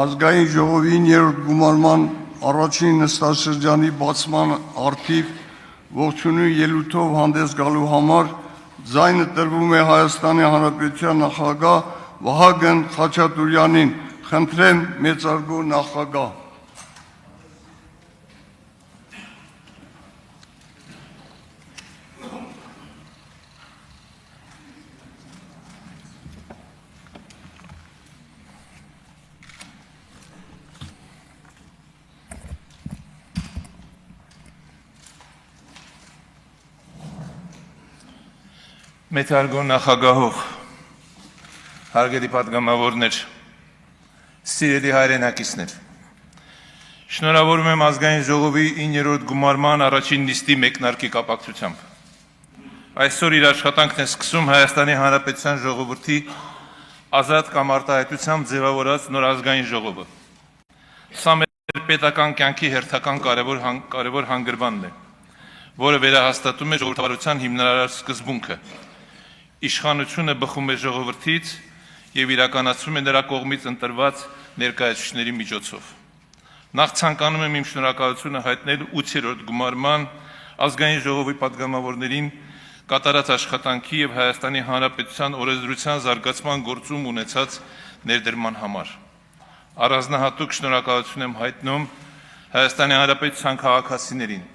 Ազգային ժողովի 9-րդ գումարման առաջին նստաշրջանի բացման առթիվ ողջունի ելույթով հանդես գալու համար ձայնը տրվում է Հայաստանի Հանրապետության նախագահ Վահագն Խաչատուրյանին։ Խնդրեմ մեծարգո նախագահ։ Մեծարգո նախագահող, հարգելի պատգամավորներ, սիրելի հայրենակիցներ, շնորհավորում եմ Ազգային ժողովի 9-րդ գումարման առաջին նիստի մեկնարկի կապակցությամբ։ Այսօր իր աշխատանքն է սկսում Հայաստանի Հանրապետության ժողովրդի ազատ կամ արտահայտությամբ ձևավորած նոր ազգային ժողովը։ Սա մեր պետական կյանքի հերթական կարևոր հանգրվանն է, որը վերահաստատում է ժողովրդավարության հիմնարար սկզբունքը։ Իշխանությունը բխում է ժողովրդից եւ իրականացվում է նրա կողմից ընտրված ներկայացուցիչների միջոցով։ Նախ ցանկանում եմ իմ շնորհակալությունը հայտնել 8-րդ գումարման ազգային ժողովի պատգամավորներին կատարած աշխատանքի եւ Հայաստանի Հանրապետության օրենսդրության զարգացման գործում ունեցած ներդրման համար։ Առանձնահատուկ շնորհակալություն եմ հայտնում Հայաստանի Հանրապետության քաղաքացիներին։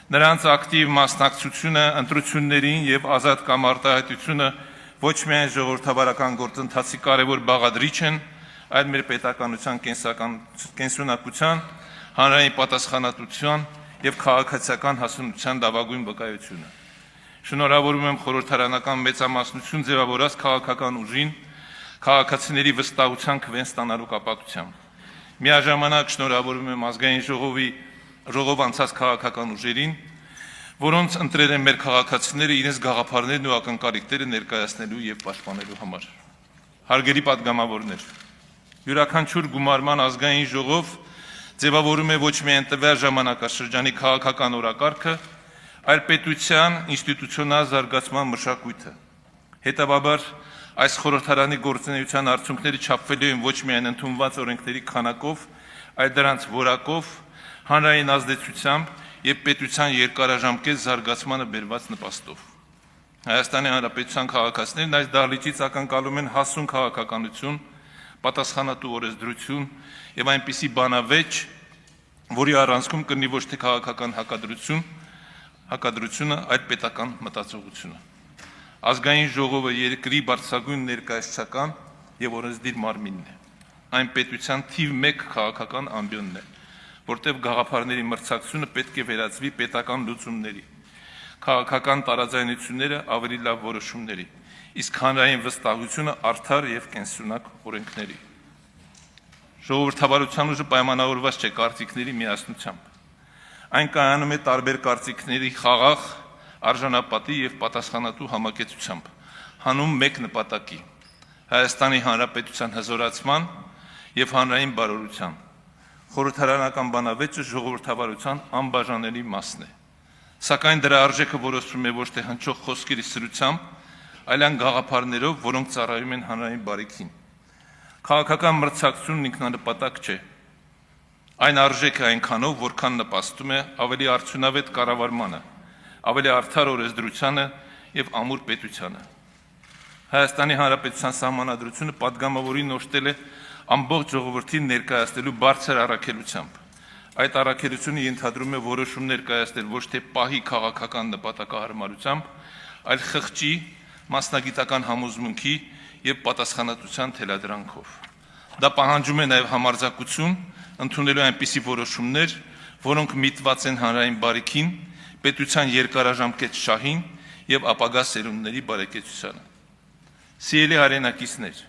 Նրանց ակտիվ մասնակցությունը ընտրություններին եւ ազատ կամ արտահայտությունը ոչ միայն ժողովրդավարական գործընթացի կարևոր բաղադրիչ են, այլ մեր պետականության կենսունակության, հանրային պատասխանատվության եւ քաղաքացիական հասունության լավագույն վկայությունը։ Շնորհավորում եմ խորհրդարանական մեծամասնություն ձևավորած քաղաքական ուժին, քաղաքացիների վստահության քվեն ստանալու կապակցությամբ։ Միաժամանակ շնորհավորում եմ ազգային ժողով անցած քաղաքական ուժերին, որոնց ընտրել են մեր քաղաքացիները իրենց գաղափարներն ու ակնկալիքները ներկայացնելու եւ պաշտպանելու համար։ Հարգելի պատգամավորներ, յուրաքանչյուր գումարման ազգային ժողով ձևավորում է ոչ միայն տվյալ ժամանակաշրջանի քաղաքական օրակարգը, այլ պետության ինստիտուցիոնալ զարգացման մշակույթը։ Հետևաբար այս խորհրդարանի գործունեության արդյունքները չափվելու են ոչ միայն ընդունված օրենքների քանակով, այլ դրանց որակով, հանրային ազդեցությամբ եւ պետության երկարաժամկետ զարգացմանը բերված նպաստով։ Հայաստանի Հանրապետության քաղաքացիներն այս դահլիճից ակնկալում են հասուն քաղաքականություն, պատասխանատու օրենսդրություն եւ այնպիսի բանավեճ, որի առանցքում կլինի ոչ թե քաղաքական հակադրությունը, այլ պետական մտածողությունը։ Ազգային ժողովը երկրի բարձրագույն ներկայացուցչական եւ օրենսդիր մարմինն է։ Այն պետության թիվ 1 քաղաքական ամբիոնն է, որտեղ գաղափարների մրցակցությունը պետք է վերածվի պետական լուծումների, քաղաքական տարաձայնությունները ավելի լավ որոշումների, իսկ հանրային վստահությունը արդար եւ կենսունակ օրենքների։ Ժողովրդավարության ուժը պայմանավորված չէ կարծիքների միասնությամբ։ Այն կայանում է տարբեր կարծիքների խաղաղ, արժանապատի եւ պատասխանատու համակեցությամբ, հանուն մեկ նպատակի՝ Հայաստանի Հանրապետության հզորացման եւ հանրային բարօրության։ Խորհրդարանական բանավեճը ժողովրդավարության անբաժանելի մասն է, սակայն դրա արժեքը որոշվում է ոչ թե հնչող խոսքերի սրությամբ, այլ այն գաղափարներով, որոնք ծառայում են հանրային բարիքին։ Քաղաքական մրցակցությունն ինքնանպատակ չէ, այն արժեք է այնքանով, որքան նպաստում է ավելի արդյունավետ կառավարմանը, ավելի արդար օրենսդրությանը եւ ամուր պետությանը։ Հայաստանի Հանրապետության սահմանադրությունը պատգամավորին օժտել է ամբողջ ժողովրդին ներկայացնելու բարձր առաքելությամբ։ Այդ առաքելությունը ենթադրում է որոշումներ կայացնել ոչ թե պահի քաղաքական նպատակահարմարությամբ, այլ խղճի, մասնագիտական համոզմունքի եւ պատասխանատվության թելադրանքով։ Դա պահանջում է նաեւ համարձակություն, ընդունելու այնպիսի որոշումներ, որոնք միտված են հանրային բարիքին, պետության երկարաժամկետ շահին եւ ապագա սերունդների բարեկեցությանը։ Սիրելի հայրենակիցներ,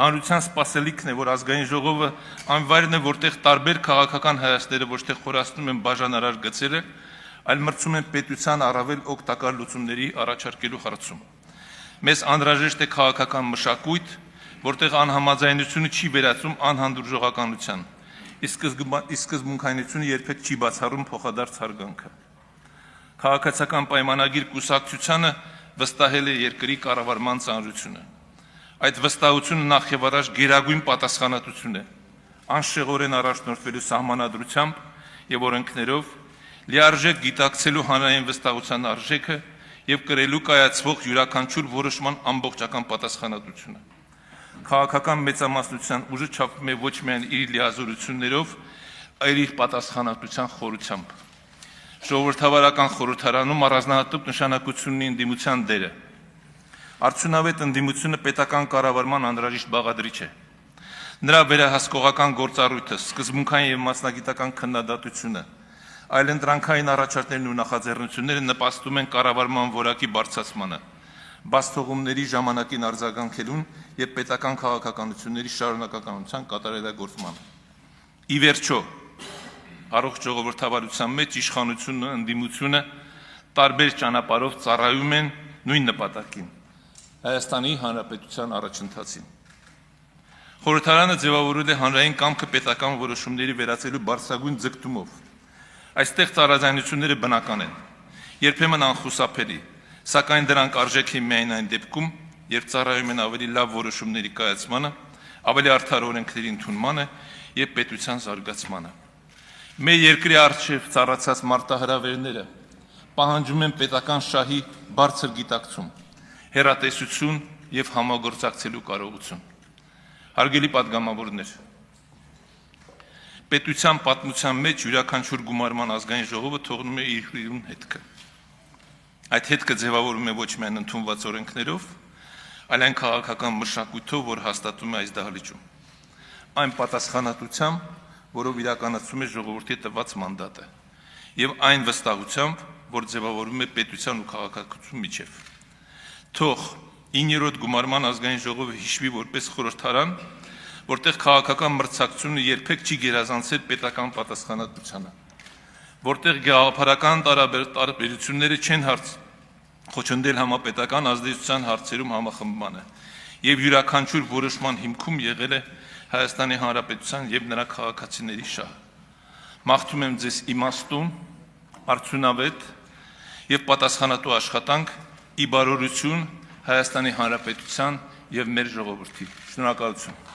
հանրության սպասելիքն է, որ ազգային ժողովը անվայրն է, որտեղ տարբեր քաղաքական հայացքները ոչ թե խորացնում են բաժանարար գծերը, այլ մրցում են պետության առավել օգտակար լուծումների առաջարկելու հարցում։ Մեզ անհրաժեշտ է քաղաքական մշակույթ, որտեղ անհամաձայնությունը չի վերածվում անհանդուրժողականության, իսկ սկզբունքայնությունը երբեք չի բացառում փոխադարձ հարգանքը։ Քաղաքացիական պայմանագիր կուսակցությանը վստահել է երկրի կառավարման ծանրությունը։ Այդ վստահությունը նախ եւ առաջ գերագույն պատասխանատվություն է, անշեղորեն առաջնորդվելու սահմանադրությամբ եւ օրենքներով, լիարժեք գիտակցելու հանրային վստահության արժեքը եւ կրելու կայացվող յուրաքանչյուր որոշման ամբողջական պատասխանատվությունը։ Քաղաքական մեծամասնության ուժը չափվում է ոչ միայն իր լիազորություններով, այլ իր պատասխանատվության խորությամբ։ Ժողովրդավարական խորհրդարանում առանձնահատուկ նշանակություն ունի ընդդիմության դերը։ Արդյունավետ ընդդիմությունը պետական կառավարման անհրաժեշտ բաղադրիչ է։ Նրա վերահսկողական գործառույթը, սկզբունքային եւ մասնագիտական քննադատությունը, այլընտրանքային առաջարկներն ու նախաձեռնությունները նպաստում են կառավարման որակի բարձրացմանը, բացթողումների ժամանակին արձագանքելուն եւ պետական քաղաքականությունների շարունակականության կատարելագործմանը։ Ի վերջո, առողջ ժողովրդավարության մեջ իշխանությունն ու ընդդիմությունը տարբեր ճանապարհով ծառայում են նույն նպատակին՝ Հայաստանի Հանրապետության առաջընթացին։ Խորհրդարանը ձևավորել է հանրային կամքը պետական որոշումների վերածելու բարձրագույն ձգտումով։ Այստեղ տարաձայնությունները բնական են, երբեմն անխուսափելի, սակայն դրանք արժեք են միայն այն դեպքում, երբ ծառայում են ավելի լավ որոշումների կայացմանը, ավելի արդար օրենքների ընդունմանը եւ պետության զարգացմանը։ Մեր երկրի առջև ծառացած մարտահրավերները պահանջում են պետական շահի բարձր գիտակցում, հեռատեսություն եւ համագործակցելու կարողություն։ Հարգելի պատգամավորներ, պետության պատմության մեջ յուրաքանչյուր գումարման ազգային ժողովը թողնում է իր ուրույն հետքը։ Այդ հետքը ձևավորվում է ոչ միայն ընդունված օրենքներով, այլ այն քաղաքական մշակույթով, որ հաստատում է այս դահլիճում, այն պատասխանատվությամբ, որով իրականացում է ժողովրդի տված մանդատը, եւ այն վստահությամբ, որ ձևավորվում է պետության ու քաղաքականության միջև։ Թող 9-րդ գումարման ազգային ժողովը հիշվի որպես խորհրդարան, որտեղ քաղաքական մրցակցությունը երբեք չի գերազանցել պետական պատասխանատվությանը, որտեղ գաղափարական տարբերությունները չեն խոչընդել համապետական ազդեցության հարցերում համախմբմանը եւ յուրաքանչյուր որոշման հիմքում եղել է Հայաստանի Հանրապետության եւ նրա քաղաքացիների շահը։ Մաղթում եմ ձեզ իմաստուն, արդյունավետ եւ պատասխանատու աշխատանք ի բարօրություն Հայաստանի Հանրապետության եւ մեր ժողովրդի։ Շնորհակալություն։